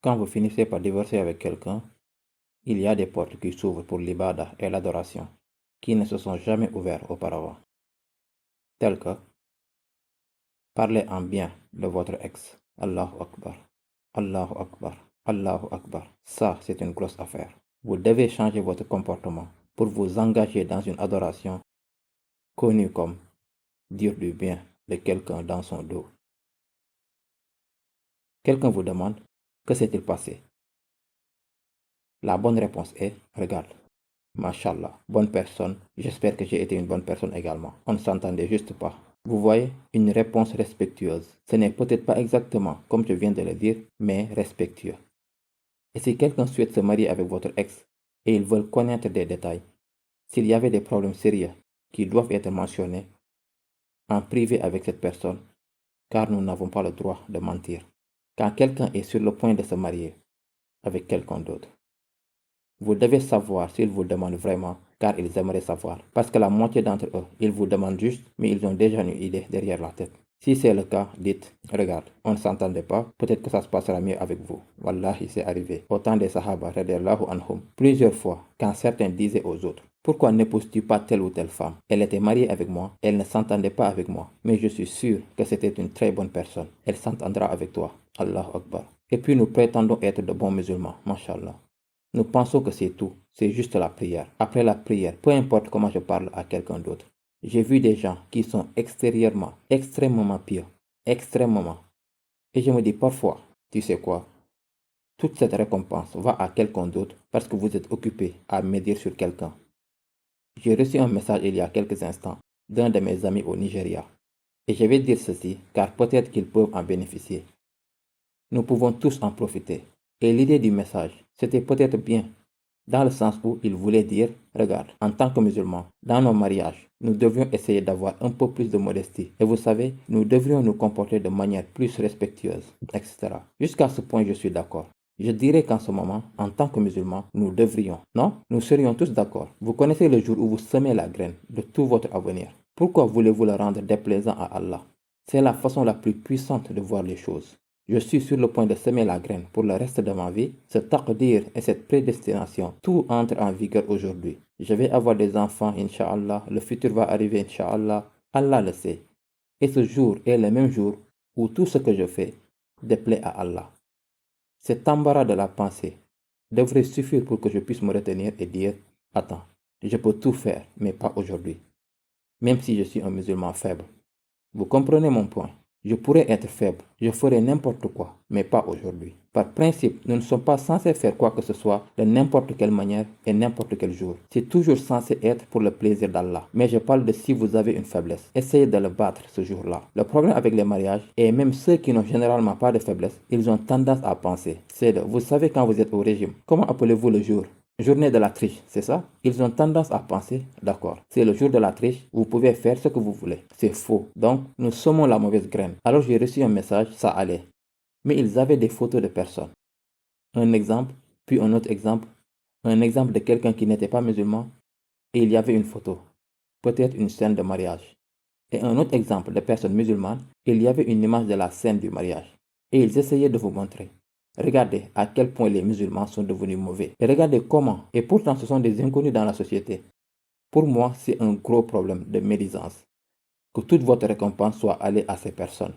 Quand vous finissez par divorcer avec quelqu'un, il y a des portes qui s'ouvrent pour l'ibada et l'adoration, qui ne se sont jamais ouvertes auparavant, telles que parler en bien de votre ex. Allahu Akbar, Allahu Akbar, Allahu Akbar. Ça, c'est une grosse affaire. Vous devez changer votre comportement pour vous engager dans une adoration connue comme dire du bien de quelqu'un dans son dos. Quelqu'un vous demande, que s'est-il passé? La bonne réponse est, regarde. Mashallah, bonne personne. J'espère que j'ai été une bonne personne également. On ne s'entendait juste pas. Vous voyez, une réponse respectueuse. Ce n'est peut-être pas exactement comme je viens de le dire, mais respectueux. Et si quelqu'un souhaite se marier avec votre ex et ils veulent connaître des détails, s'il y avait des problèmes sérieux qui doivent être mentionnés en privé avec cette personne, car nous n'avons pas le droit de mentir. Quand quelqu'un est sur le point de se marier avec quelqu'un d'autre, vous devez savoir s'ils vous demandent vraiment, car ils aimeraient savoir. Parce que la moitié d'entre eux, ils vous demandent juste, mais ils ont déjà une idée derrière la tête. Si c'est le cas, dites, regarde, on ne s'entendait pas, peut-être que ça se passera mieux avec vous. Wallahi, c'est arrivé. Au temps des Sahaba, radiallahu anhum, plusieurs fois, quand certains disaient aux autres, pourquoi n'épouses-tu pas telle ou telle femme? Elle était mariée avec moi, elle ne s'entendait pas avec moi, mais je suis sûr que c'était une très bonne personne. Elle s'entendra avec toi. Allahu Akbar. Et puis nous prétendons être de bons musulmans, mashallah. Nous pensons que c'est tout, c'est juste la prière. Après la prière, peu importe comment je parle à quelqu'un d'autre. J'ai vu des gens qui sont extérieurement extrêmement pieux, extrêmement. Et je me dis parfois, tu sais quoi, toute cette récompense va à quelqu'un d'autre parce que vous êtes occupé à médire sur quelqu'un. J'ai reçu un message il y a quelques instants d'un de mes amis au Nigeria. Et je vais dire ceci car peut-être qu'ils peuvent en bénéficier. Nous pouvons tous en profiter. Et l'idée du message, c'était peut-être bien, dans le sens où il voulait dire, regarde, en tant que musulmans, dans nos mariages, nous devrions essayer d'avoir un peu plus de modestie. Et vous savez, nous devrions nous comporter de manière plus respectueuse, etc. Jusqu'à ce point, je suis d'accord. Je dirais qu'en ce moment, en tant que musulmans, nous devrions, non? Nous serions tous d'accord. Vous connaissez le jour où vous semez la graine de tout votre avenir. Pourquoi voulez-vous le rendre déplaisant à Allah? C'est la façon la plus puissante de voir les choses. Je suis sur le point de semer la graine pour le reste de ma vie. Ce taqdir et cette prédestination, tout entre en vigueur aujourd'hui. Je vais avoir des enfants, Inch'Allah. Le futur va arriver, Inch'Allah. Allah le sait. Et ce jour est le même jour où tout ce que je fais déplaît à Allah. Cet embarras de la pensée devrait suffire pour que je puisse me retenir et dire, attends, je peux tout faire, mais pas aujourd'hui. Même si je suis un musulman faible. Vous comprenez mon point? Je pourrais être faible, je ferai n'importe quoi, mais pas aujourd'hui. Par principe, nous ne sommes pas censés faire quoi que ce soit de n'importe quelle manière et n'importe quel jour. C'est toujours censé être pour le plaisir d'Allah. Mais je parle de si vous avez une faiblesse. Essayez de le battre ce jour-là. Le problème avec les mariages, et même ceux qui n'ont généralement pas de faiblesse, ils ont tendance à penser. C'est de, vous savez quand vous êtes au régime, comment appelez-vous le jour? Journée de la triche, c'est ça? Ils ont tendance à penser, d'accord, c'est le jour de la triche, vous pouvez faire ce que vous voulez. C'est faux. Donc, nous semons la mauvaise graine. Alors j'ai reçu un message, ça allait. Mais ils avaient des photos de personnes. Un exemple, puis un autre exemple. Un exemple de quelqu'un qui n'était pas musulman, et il y avait une photo. Peut-être une scène de mariage. Et un autre exemple de personnes musulmanes, et il y avait une image de la scène du mariage. Et ils essayaient de vous montrer. Regardez à quel point les musulmans sont devenus mauvais. Et regardez comment. Et pourtant, ce sont des inconnus dans la société. Pour moi, c'est un gros problème de médisance. Que toute votre récompense soit allée à ces personnes.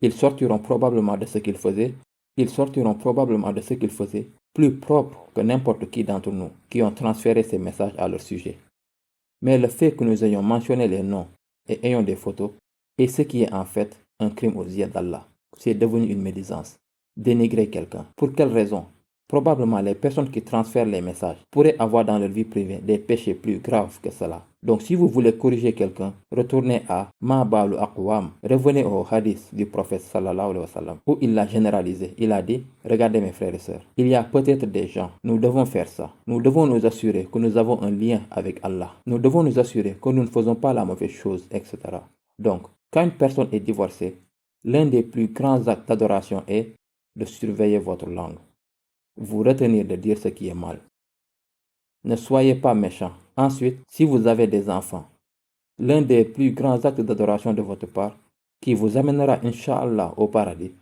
Ils sortiront probablement de ce qu'ils faisaient. Ils sortiront probablement de ce qu'ils faisaient plus propres que n'importe qui d'entre nous qui ont transféré ces messages à leur sujet. Mais le fait que nous ayons mentionné les noms et ayons des photos est ce qui est en fait un crime aux yeux d'Allah. C'est devenu une médisance. Dénigrer quelqu'un. Pour quelle raison? Probablement les personnes qui transfèrent les messages pourraient avoir dans leur vie privée des péchés plus graves que cela. Donc si vous voulez corriger quelqu'un, retournez à Ma Balu Aqwam. Revenez au hadith du prophète sallallahu alayhi wa sallam où il l'a généralisé. Il a dit, regardez mes frères et sœurs, il y a peut-être des gens, nous devons faire ça. Nous devons nous assurer que nous avons un lien avec Allah. Nous devons nous assurer que nous ne faisons pas la mauvaise chose, etc. Donc, quand une personne est divorcée, l'un des plus grands actes d'adoration est de surveiller votre langue. Vous retenir de dire ce qui est mal. Ne soyez pas méchant. Ensuite, si vous avez des enfants, l'un des plus grands actes d'adoration de votre part, qui vous amènera, Inch'Allah, au paradis,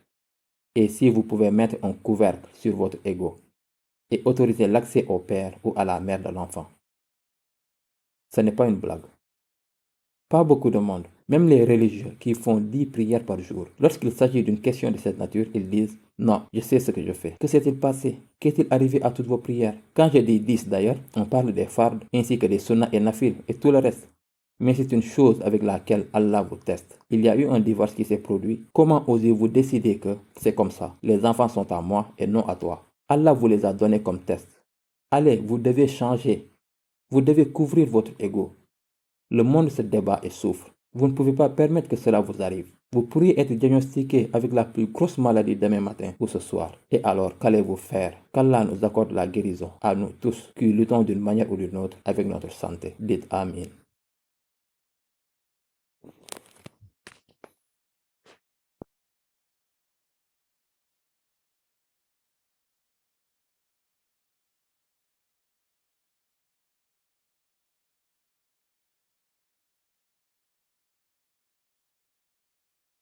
Et si vous pouvez mettre un couvercle sur votre ego et autoriser l'accès au père ou à la mère de l'enfant. Ce n'est pas une blague. Pas beaucoup de monde, même les religieux qui font 10 prières par jour, lorsqu'il s'agit d'une question de cette nature, ils disent « Non, je sais ce que je fais. Que s'est-il passé? Qu'est-il arrivé à toutes vos prières ?» Quand je dis 10 d'ailleurs, on parle des fards ainsi que des sunnahs et nafil et tout le reste. Mais c'est une chose avec laquelle Allah vous teste. Il y a eu un divorce qui s'est produit. Comment osez-vous décider que c'est comme ça? Les enfants sont à moi et non à toi. Allah vous les a donnés comme test. Allez, vous devez changer. Vous devez couvrir votre ego. Le monde se débat et souffre. Vous ne pouvez pas permettre que cela vous arrive. Vous pourriez être diagnostiqué avec la plus grosse maladie demain matin ou ce soir. Et alors, qu'allez-vous faire? Qu'Allah nous accorde la guérison à nous tous qui luttons d'une manière ou d'une autre avec notre santé. Dites Amin.